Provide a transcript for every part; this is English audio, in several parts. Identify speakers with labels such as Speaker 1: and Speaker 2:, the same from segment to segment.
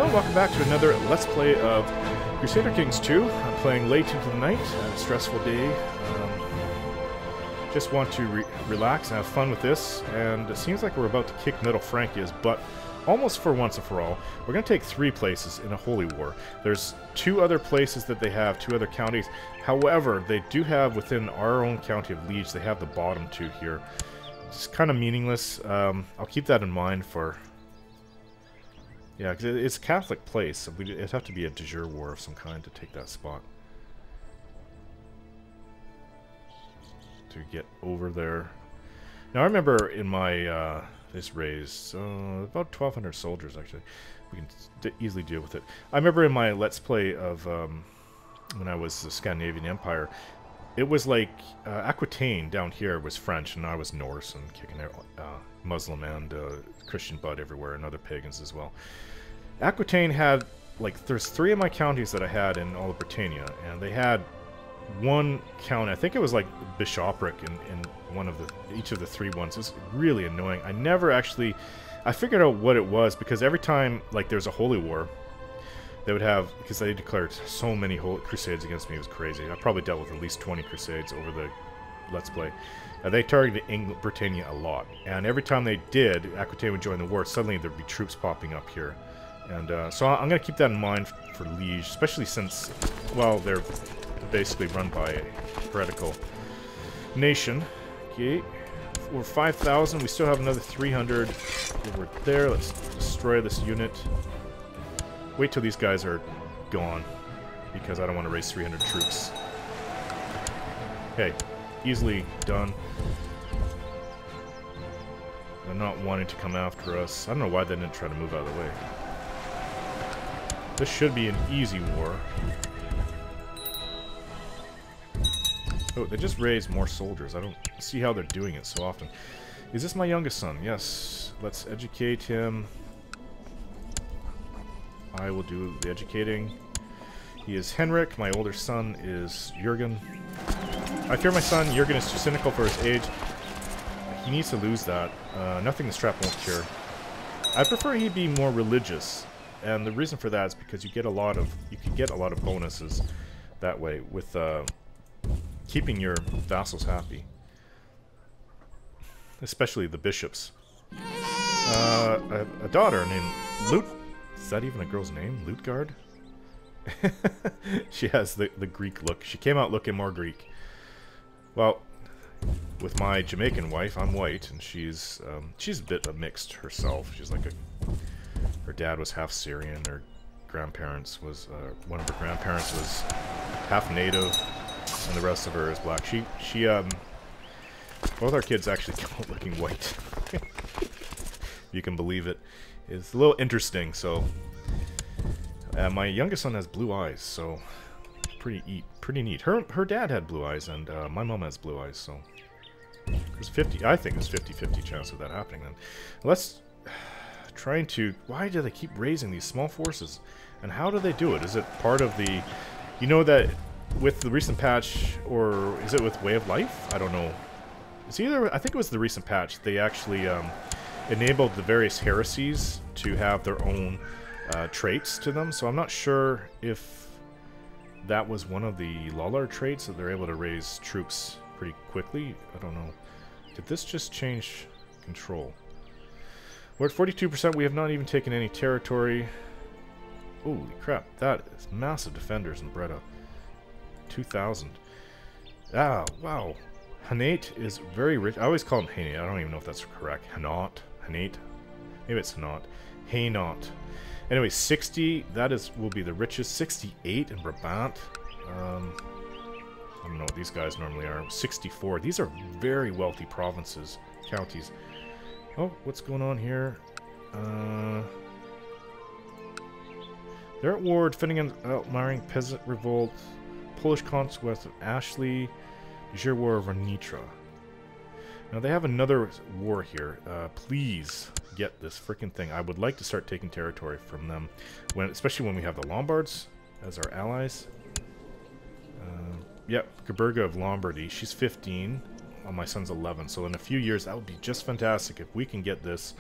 Speaker 1: Hello, welcome back to another Let's Play of Crusader Kings 2. I'm playing late into the night, a stressful day. Just want to relax and have fun with this, and it seems like we're about to kick Middle Francia's butt almost for once and for all. We're going to take 3 places in a holy war. There's 2 other places that they have, 2 other counties. However, they do have within our own county of Liege, they have the bottom 2 here. It's kind of meaningless. I'll keep that in mind for... Yeah, because it's a Catholic place, so it'd have to be a de jure war of some kind to take that spot. To get over there. Now, I remember in my this raise, about 1,200 soldiers, actually. We can easily deal with it. I remember in my Let's Play of when I was the Scandinavian Empire, it was like Aquitaine down here was French, and I was Norse and kicking Muslim and Christian butt everywhere, and other pagans as well. Aquitaine had, like, there's 3 of my counties that I had in all of Britannia, and they had one county, I think it was like bishopric in one of each of the 3 ones. It's really annoying. I never actually, I figured out what it was, because every time, like, there's a holy war, they would have, because they declared so many crusades against me, it was crazy. I probably dealt with at least 20 crusades over the Let's Play. They targeted Britannia a lot, and every time they did, Aquitaine would join the war, suddenly there'd be troops popping up here. And so I'm going to keep that in mind for Liege, especially since, well, they're basically run by a heretical nation. Okay, we're 5,000, we still have another 300 over there. Let's destroy this unit. Wait till these guys are gone, because I don't want to raise 300 troops. Okay, easily done. They're not wanting to come after us. I don't know why they didn't try to move out of the way. This should be an easy war. Oh, they just raised more soldiers. I don't see how they're doing it so often. Is this my youngest son? Yes. Let's educate him. I will do the educating. He is Henrik. My older son is Jürgen. I fear my son. Jürgen is too cynical for his age. He needs to lose that. Nothing the strap won't cure. I prefer he be more religious. And the reason for that is because you can get a lot of bonuses that way with keeping your vassals happy, especially the bishops. A daughter named Lut. Is that even a girl's name? Lutgard? She has the Greek look. She came out looking more Greek. Well, with my Jamaican wife, I'm white, and she's a bit of mixed herself. She's like her dad was half Syrian. Her grandparents was one of her grandparents was half native, and the rest of her is black. Both our kids actually come out looking white. You can believe it. It's a little interesting. So my youngest son has blue eyes, so pretty neat. Her dad had blue eyes, and my mom has blue eyes, so there's I think there's 50-50 chance of that happening. Then let's trying to. Why do they keep raising these small forces, and how do they do it? Is it part of the, you know, that with the recent patch, or is it with Way of Life? I don't know. It's either, I think it was the recent patch. They actually enabled the various heresies to have their own traits to them. So I'm not sure if that was one of the Lollar traits, that they're able to raise troops pretty quickly. I don't know. Did this just change control? We're at 42%. We have not even taken any territory. Holy crap. That is massive defenders in Breda. 2,000. Ah, wow. Hanate is very rich. I always call him Hanate. I don't even know if that's correct. Hanate? Hanate? Maybe it's not. Hainaut. Anyway, 60. That will be the richest. 68 in Brabant. I don't know what these guys normally are. 64. These are very wealthy provinces, counties. Oh, what's going on here? They're at war, defending an outmarring peasant revolt, Polish conquest of Ashley, Jure War of Renitra. Now they have another war here. Please get this freaking thing. I would like to start taking territory from them, especially when we have the Lombards as our allies. Yep, Gerberga of Lombardy. She's 15. My son's 11. So in a few years, that would be just fantastic if we can get this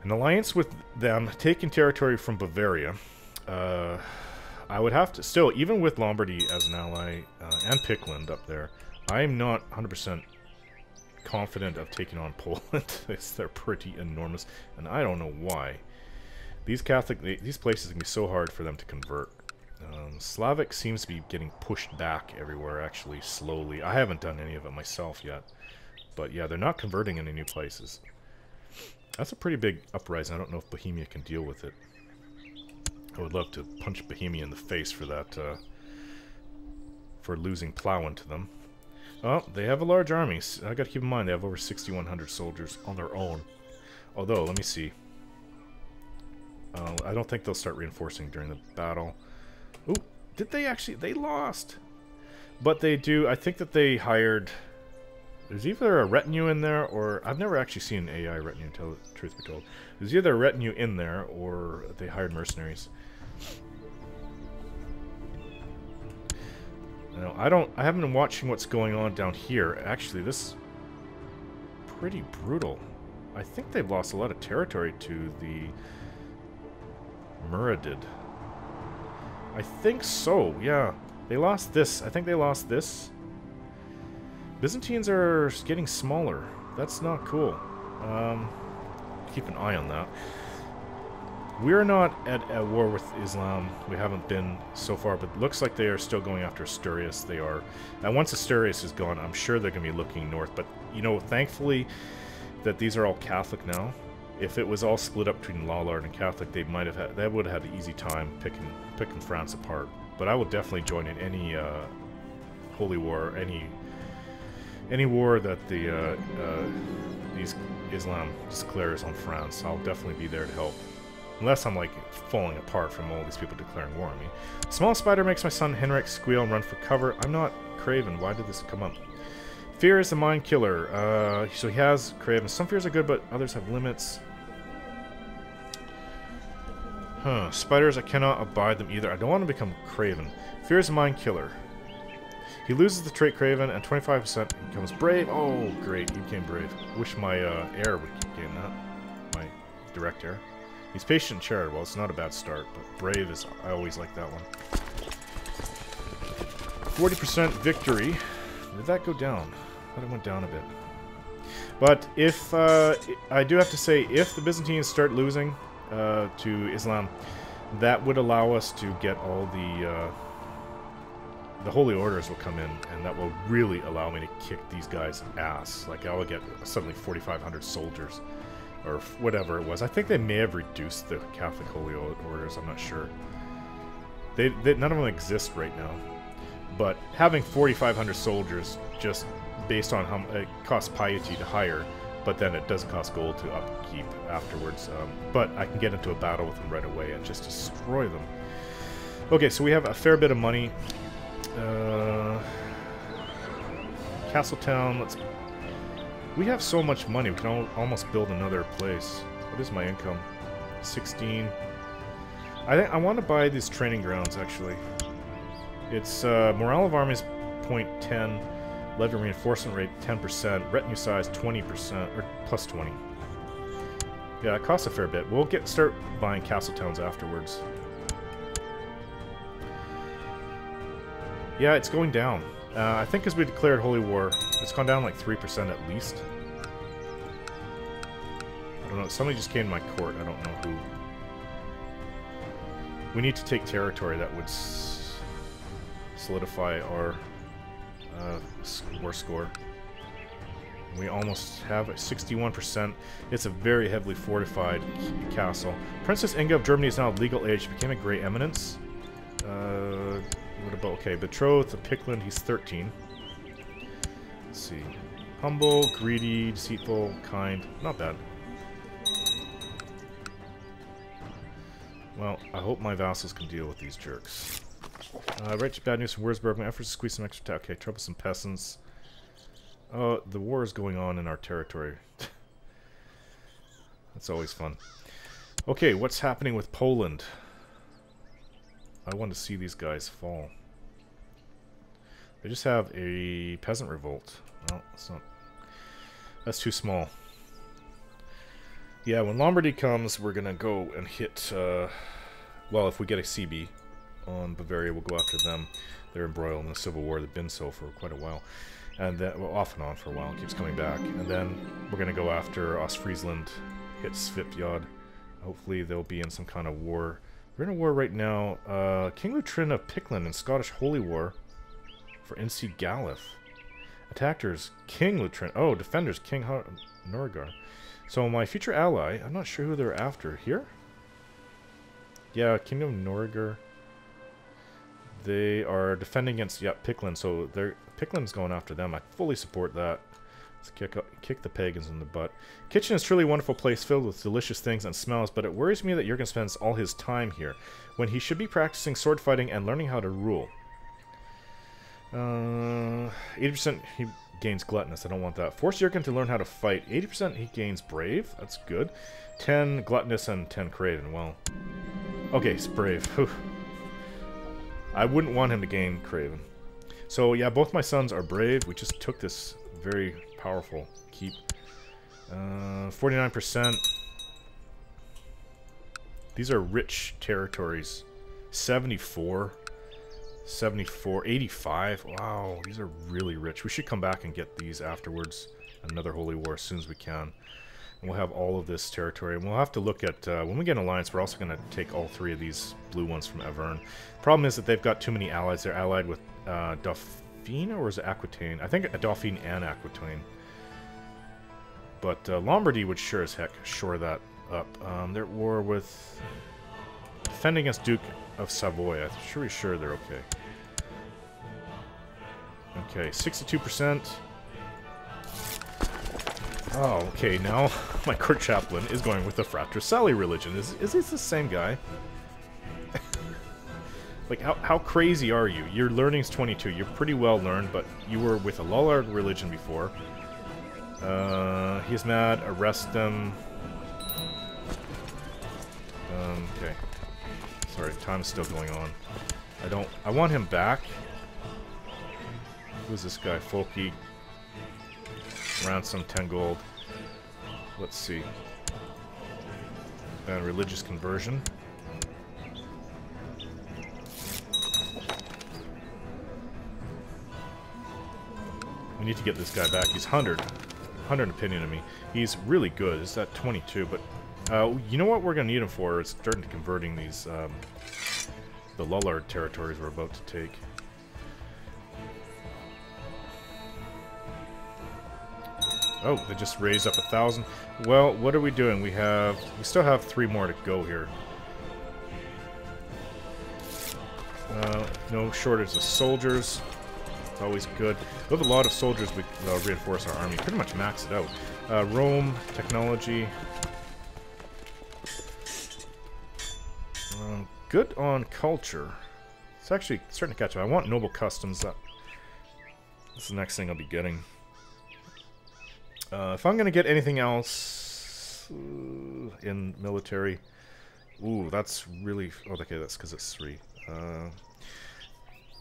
Speaker 1: An alliance with them, taking territory from Bavaria. I would have to... Still, even with Lombardy as an ally, and Pickland up there, I'm not 100% confident of taking on Poland. They're pretty enormous, and I don't know why. These places can be so hard for them to convert. Slavic seems to be getting pushed back everywhere, actually, slowly. I haven't done any of it myself yet. But yeah, they're not converting any new places. That's a pretty big uprising. I don't know if Bohemia can deal with it. I would love to punch Bohemia in the face for that, for losing Plauen to them. Oh, they have a large army. I gotta keep in mind, they have over 6,100 soldiers on their own. Although, let me see. I don't think they'll start reinforcing during the battle. Ooh, did they actually? They lost! But they do, I think that they hired... There's either a retinue in there, or... I've never actually seen an AI retinue, truth be told. There's either a retinue in there, or they hired mercenaries. Now, I haven't been watching what's going on down here. Actually, this is pretty brutal. I think they've lost a lot of territory to the Muradid. I think so, yeah. They lost this. I think they lost this. Byzantines are getting smaller. That's not cool. Keep an eye on that. We're not at war with Islam. We haven't been so far, but it looks like they are still going after Asturias. They are. And once Asturias is gone, I'm sure they're going to be looking north. But, you know, thankfully that these are all Catholic now. If it was all split up between Lollard and Catholic, they might have had, they would have had an easy time picking France apart. But I will definitely join in any holy war, any war that these Islam declares on France. I'll definitely be there to help. Unless I'm, like, falling apart from all these people declaring war on me. Small spider makes my son Henrik squeal and run for cover. I'm not Craven. Why did this come up? Fear is the mind killer. So he has Craven. Some fears are good, but others have limits. Huh. Spiders, I cannot abide them either. I don't want to become Craven. Fear is the mind killer. He loses the trait Craven, and 25% becomes brave. Oh, great. He became brave. Wish my heir would keep getting that. My direct heir. He's patient and charitable. It's not a bad start, but brave is... I always like that one. 40% victory. Did that go down? I thought it went down a bit. But if... I do have to say, if the Byzantines start losing to Islam, that would allow us to get all the Holy Orders will come in, and that will really allow me to kick these guys' ass. Like, I will get suddenly 4,500 soldiers. Or whatever it was. I think they may have reduced the Catholic Holy Orders. I'm not sure. None of them exist right now. But having 4,500 soldiers, just based on how it costs piety to hire, but then it doesn't cost gold to upkeep afterwards. But I can get into a battle with them right away and just destroy them. Okay, so we have a fair bit of money. Castletown, let's... We have so much money, we can almost build another place. What is my income? 16. I want to buy these training grounds, actually. It's, morale of armies, 0.10. Levy reinforcement rate, 10%. Retinue size, 20%, or plus 20. Yeah, it costs a fair bit. We'll start buying castle towns afterwards. Yeah, it's going down. I think because we declared Holy War, it's gone down like 3% at least. I don't know, somebody just came to my court, I don't know who. We need to take territory that would solidify our war score. We almost have 61%. It's a very heavily fortified castle. Princess Inga of Germany is now legal age. She became a Grey Eminence. What about, okay, betrothed to Pickland, he's 13. Let's see. Humble, greedy, deceitful, kind. Not bad. Well, I hope my vassals can deal with these jerks. Right, bad news from Würzburg. My efforts to squeeze some extra okay, troublesome peasants. The war is going on in our territory. That's always fun. Okay, what's happening with Poland? I want to see these guys fall. They just have a peasant revolt. Well, it's not... That's too small. Yeah, when Lombardy comes, we're gonna go and hit, well, if we get a CB on Bavaria, we'll go after them. They're embroiled in the Civil War. They've been so for quite a while. And then, well, off and on for a while. It keeps coming back. And then we're gonna go after Ostfriesland, hit Svipjod. Hopefully they'll be in some kind of war. We're in a war right now. King Lutrin of Picklin in Scottish Holy War for NC Galif. Attackers, King Lutrin. Oh, defenders, King Norgar. So my future ally, I'm not sure who they're after. Here? Yeah, Kingdom Norgar. They are defending against, yeah, Picklin. So Picklin's going after them. I fully support that. Let's kick the pagans in the butt. Kitchen is truly a wonderful place filled with delicious things and smells, but it worries me that Jurgen spends all his time here, when he should be practicing sword fighting and learning how to rule. 80% he gains gluttonous. I don't want that. Force Jurgen to learn how to fight. 80% he gains brave. That's good. 10 gluttonous and 10 craven. Well, okay, it's brave. Whew. I wouldn't want him to gain craven. So yeah, both my sons are brave. We just took this very powerful keep. 49%. These are rich territories. 74. 74, 85. Wow, these are really rich. We should come back and get these afterwards. Another holy war as soon as we can. And we'll have all of this territory. And we'll have to look at, when we get an alliance, we're also going to take all 3 of these blue ones from Auvergne. Problem is that they've got too many allies. They're allied with Dauphine, or is it Aquitaine? I think Dauphine and Aquitaine. But Lombardy would sure as heck shore that up. They're at war with... defending against Duke of Savoy. I'm pretty sure they're okay. Okay, 62%. Oh, okay, now my court chaplain is going with the Fratricide religion. Is this the same guy? Like, how crazy are you? Your learning's 22. You're pretty well learned, but you were with a Lollard religion before. He's mad. Arrest them. Okay. Sorry, time's still going on. I want him back. Who's this guy? Folky. Ransom, 10 gold. Let's see. And religious conversion. We need to get this guy back. He's 100 opinion of me. He's really good. It's at 22, but you know what we're going to need him for? It's starting to converting these, the Lullard territories we're about to take. Oh, they just raised up 1,000. Well, what are we doing? We still have 3 more to go here. No shortage of soldiers. It's always good. We have a lot of soldiers. We reinforce our army. Pretty much max it out. Rome, technology. Good on culture. It's actually starting to catch up. I want noble customs. This is the next thing I'll be getting. If I'm going to get anything else in military... Ooh, that's really... Oh, okay, that's because it's 3.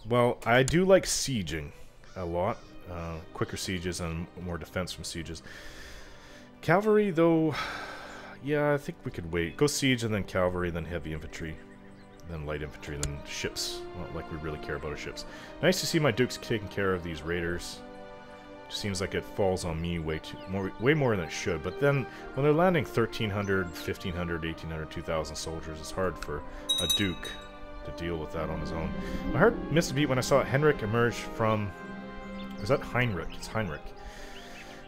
Speaker 1: Well, I do like sieging a lot. Quicker sieges and more defense from sieges. Cavalry, though... Yeah, I think we could wait. Go siege and then cavalry, then heavy infantry. Then light infantry, then ships. Not like we really care about our ships. Nice to see my dukes taking care of these raiders. Seems like it falls on me way more than it should. But then, when they're landing 1,300, 1,500, 1,800, 2,000 soldiers, it's hard for a duke to deal with that on his own. My heart missed a beat when I saw Henrik emerge from... Was that Heinrich? It's Heinrich.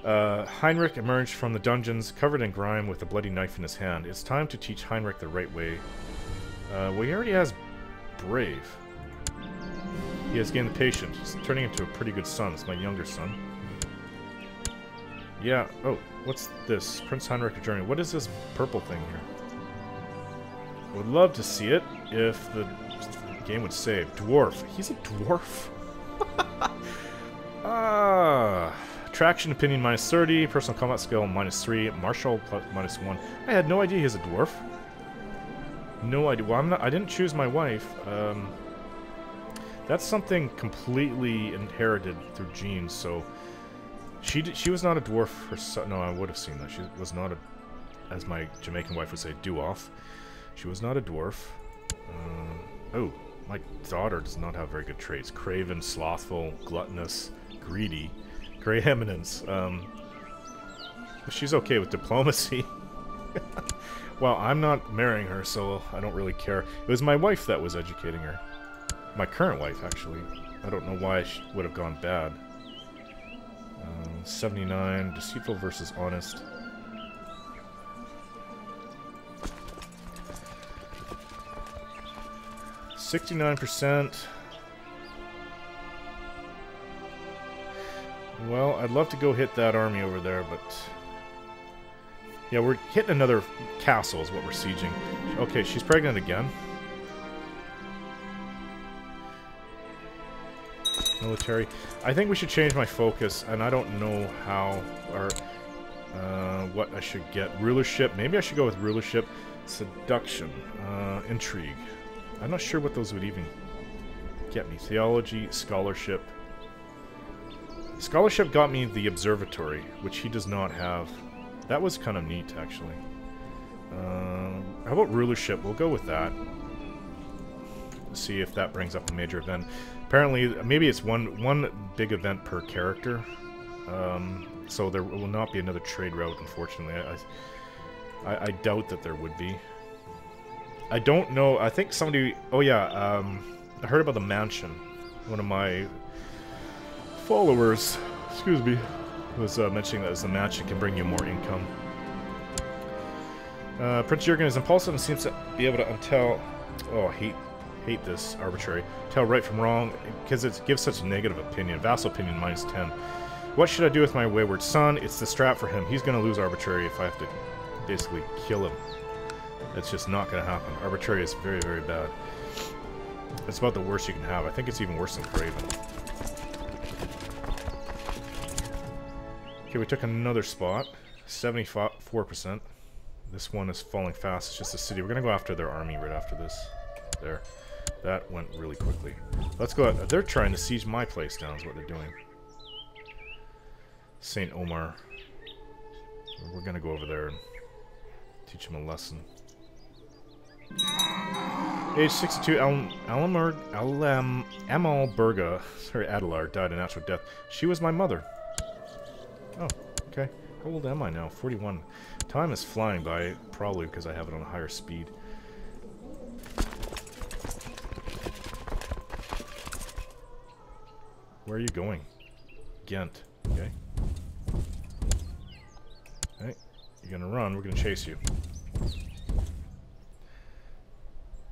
Speaker 1: Heinrich emerged from the dungeons, covered in grime, with a bloody knife in his hand. It's time to teach Heinrich the right way. Well, he already has brave. He has gained the patience. He's turning into a pretty good son. It's my younger son. Yeah, oh, what's this? Prince Heinrich journey. What is this purple thing here? Would love to see it if the game would save. Dwarf. He's a dwarf? Traction opinion -30, personal combat skill -3, martial +1. I had no idea he was a dwarf. No idea. Well, I didn't choose my wife. That's something completely inherited through genes, so... She was not a dwarf herself. No, I would have seen that. She was not a as my Jamaican wife would say, do-off. She was not a dwarf. Oh, my daughter does not have very good traits. Craven, slothful, gluttonous, greedy, gray eminence. She's okay with diplomacy. Well, I'm not marrying her, so I don't really care. It was my wife that was educating her. My current wife, actually. I don't know why she would have gone bad. 79, deceitful versus honest. %. Well, I'd love to go hit that army over there, but... Yeah, we're hitting another castle is what we're sieging. Okay, she's pregnant again. Military. I think we should change my focus, and I don't know how or what I should get. Rulership. Maybe I should go with rulership. Seduction. Intrigue. I'm not sure what those would even get me. Theology. Scholarship. Scholarship got me the observatory, which he does not have. That was kind of neat, actually. How about rulership? We'll go with that. See if that brings up a major event. Apparently, maybe it's one big event per character. So there will not be another trade route, unfortunately. I doubt that there would be. I don't know. I think somebody... Oh, yeah. I heard about the mansion. One of my followers, excuse me, was mentioning that as the mansion can bring you more income. Prince Jurgen is impulsive and seems to be able to untell... Oh, I hate this arbitrary. Tell right from wrong, because it gives such a negative opinion. Vassal opinion -10. What should I do with my wayward son? It's the strap for him. He's going to lose arbitrary if I have to basically kill him. It's just not going to happen. Arbitrary is very, very bad. It's about the worst you can have. I think it's even worse than Craven. Okay, we took another spot. 74%. This one is falling fast. It's just a city. We're going to go after their army right after this. There. That went really quickly. Let's go out. They're trying to siege my place down is what they're doing. St. Omar. We're going to go over there and teach them a lesson. Age 62, Amalberga, sorry, Adelar, died a natural death. She was my mother. Oh, okay. How old am I now? 41. Time is flying by, probably because I have it on a higher speed. Where are you going? Ghent. Okay. Okay. You're gonna run, we're gonna chase you.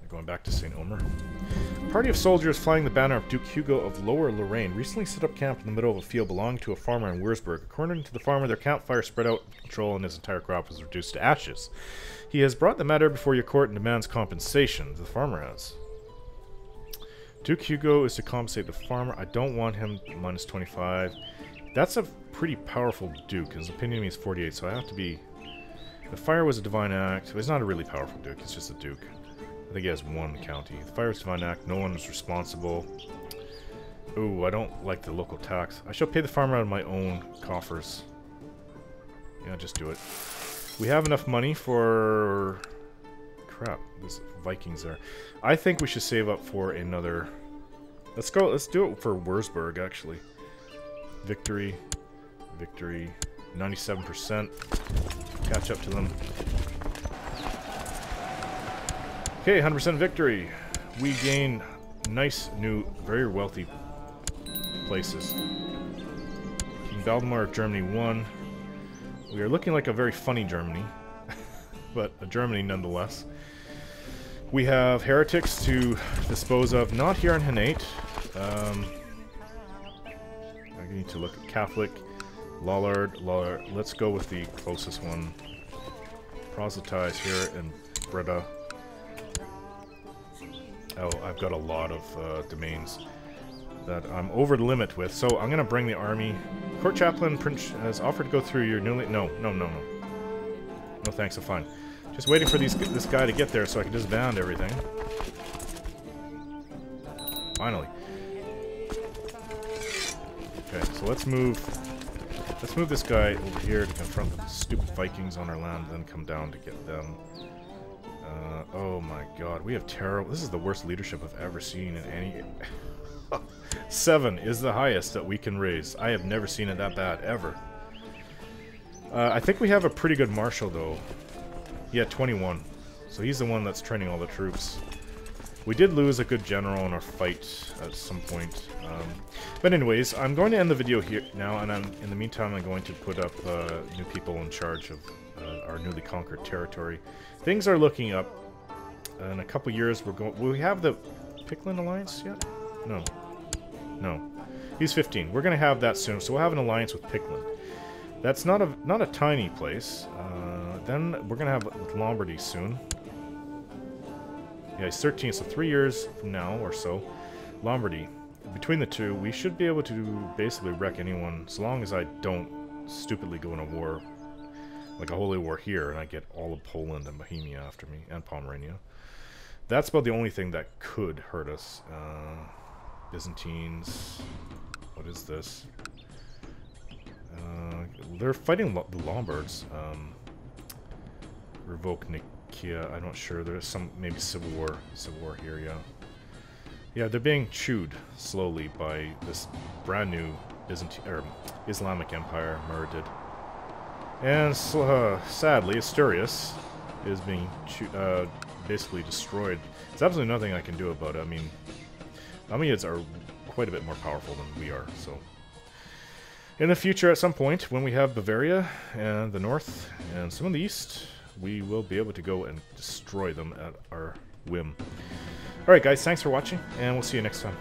Speaker 1: Going back to St. Omer. A party of soldiers flying the banner of Duke Hugo of Lower Lorraine recently set up camp in the middle of a field belonging to a farmer in Würzburg. According to the farmer, their campfire spread out of control and his entire crop was reduced to ashes. He has brought the matter before your court and demands compensation. The farmer has. Duke Hugo is to compensate the farmer. I don't want him -25. That's a pretty powerful duke. His opinion means 48, so I have to be... The fire was a divine act. It's not a really powerful duke, it's just a duke. I think he has one county. The fire is divine act. No one is responsible. Ooh, I don't like the local tax. I shall pay the farmer out of my own coffers. Yeah, just do it. We have enough money for... Crap, there's Vikings there. I think we should save up for another... Let's go, let's do it for Würzburg, actually. Victory. Victory. 97%. Catch up to them. Okay, 100% victory. We gain nice, new, very wealthy places. King Valdemar of Germany won. We are looking like a very funny Germany. But a Germany nonetheless. We have heretics to dispose of. Not here in Henate. I need to look at Catholic. Lollard. Let's go with the closest one. Proselytize here in Breda. Oh, I've got a lot of domains that I'm over the limit with, so I'm going to bring the army. Court chaplain Prince has offered to go through your newly... No, thanks, I'm fine. Just waiting for this guy to get there so I can just band everything. Finally. Okay, so let's move Let's move this guy over here to confront the stupid Vikings on our land, then come down to get them. Oh my god, we have terrible... This is the worst leadership I've ever seen in any... 7 is the highest that we can raise. I have never seen it that bad, ever. I think we have a pretty good marshal, though. Yeah, 21. So he's the one that's training all the troops. We did lose a good general in our fight at some point. But anyways, I'm going to end the video here now, and in the meantime I'm going to put up new people in charge of our newly conquered territory. Things are looking up. In a couple years, will we have the Picklin Alliance yet? No. No. He's 15. We're going to have that soon, so we'll have an alliance with Picklin. That's not a tiny place. Then we're going to have with Lombardy soon. Yeah, he's 13, so 3 years from now or so. Lombardy. Between the two, we should be able to basically wreck anyone, as long as I don't stupidly go in a war, like a holy war here, and I get all of Poland and Bohemia after me, and Pomerania. That's about the only thing that could hurt us. Byzantines. What is this? They're fighting the Lombards. Revoke Nicaea. I'm not sure. There's some maybe civil war here. Yeah. Yeah, they're being chewed slowly by this brand new Byzantine or Islamic Empire, Muradid. And sadly, Asturias is being basically destroyed. There's absolutely nothing I can do about it. I mean, Amids are quite a bit more powerful than we are, so... In the future, at some point, when we have Bavaria and the north and some of the east, we will be able to go and destroy them at our whim. Alright guys, thanks for watching, and we'll see you next time.